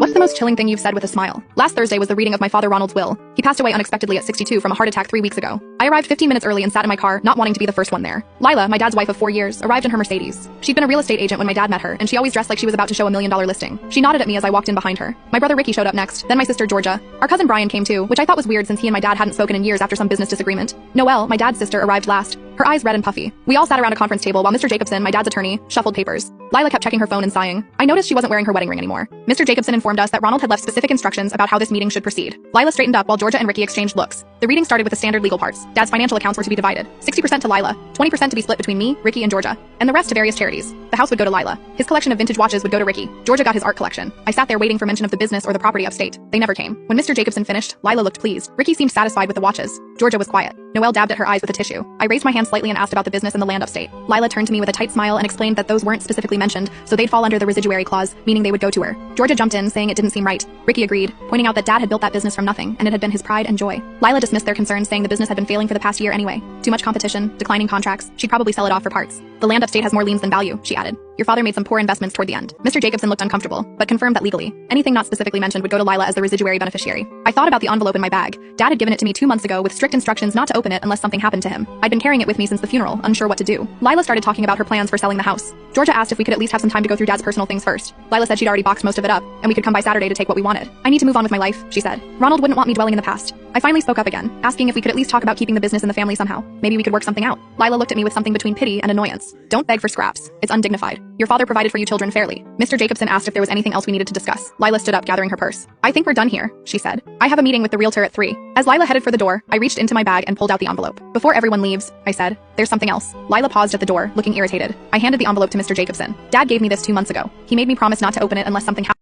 What's the most chilling thing you've said with a smile? Last Thursday was the reading of my father Ronald's will. He passed away unexpectedly at 62 from a heart attack 3 weeks ago. I arrived 15 minutes early and sat in my car, not wanting to be the first one there. Lila, my dad's wife of 4 years, arrived in her Mercedes. She'd been a real estate agent when my dad met her, and she always dressed like she was about to show $1 million listing. She nodded at me as I walked in behind her. My brother Ricky showed up next, then my sister Georgia. Our cousin Brian came too, which I thought was weird since he and my dad hadn't spoken in years after some business disagreement. Noelle, my dad's sister, arrived last, her eyes red and puffy. We all sat around a conference table while Mr. Jacobson, my dad's attorney, shuffled papers. Lila kept checking her phone and sighing. I noticed she wasn't wearing her wedding ring anymore. Mr. Jacobson informed us that Ronald had left specific instructions about how this meeting should proceed. Lila straightened up while Georgia and Ricky exchanged looks. The reading started with the standard legal parts. Dad's financial accounts were to be divided. 60% to Lila, 20% to be split between me, Ricky, and Georgia, and the rest to various charities. The house would go to Lila. His collection of vintage watches would go to Ricky. Georgia got his art collection. I sat there waiting for mention of the business or the property upstate. They never came. When Mr. Jacobson finished, Lila looked pleased. Ricky seemed satisfied with the watches. Georgia was quiet. Noelle dabbed at her eyes with a tissue. I raised my hand slightly and asked about the business and the land upstate. Lila turned to me with a tight smile and explained that those weren't specifically mentioned, so they'd fall under the residuary clause, meaning they would go to her. Georgia jumped in, saying it didn't seem right. Ricky agreed, pointing out that Dad had built that business from nothing, and it had been his pride and joy. Lila dismissed their concerns, saying the business had been failing for the past year anyway. Too much competition, declining contracts, she'd probably sell it off for parts. The land upstate has more liens than value, she added. Your father made some poor investments toward the end. Mr. Jacobson looked uncomfortable, but confirmed that legally, anything not specifically mentioned would go to Lila as the residuary beneficiary. I thought about the envelope in my bag. Dad had given it to me 2 months ago with strict instructions not to open it unless something happened to him. I'd been carrying it with me since the funeral, unsure what to do. Lila started talking about her plans for selling the house. Georgia asked if we could at least have some time to go through Dad's personal things first. Lila said she'd already boxed most of it up, and we could come by Saturday to take what we wanted. I need to move on with my life, she said. Ronald wouldn't want me dwelling in the past. I finally spoke up again, asking if we could at least talk about keeping the business in the family somehow. Maybe we could work something out. Lila looked at me with something between pity and annoyance. Don't beg for scraps. It's undignified. Your father provided for you children fairly. Mr. Jacobson asked if there was anything else we needed to discuss. Lila stood up, gathering her purse. I think we're done here, she said. I have a meeting with the realtor at 3. As Lila headed for the door, I reached into my bag and pulled out the envelope. Before everyone leaves, I said, there's something else. Lila paused at the door, looking irritated. I handed the envelope to Mr. Jacobson. Dad gave me this 2 months ago. He made me promise not to open it unless something happened.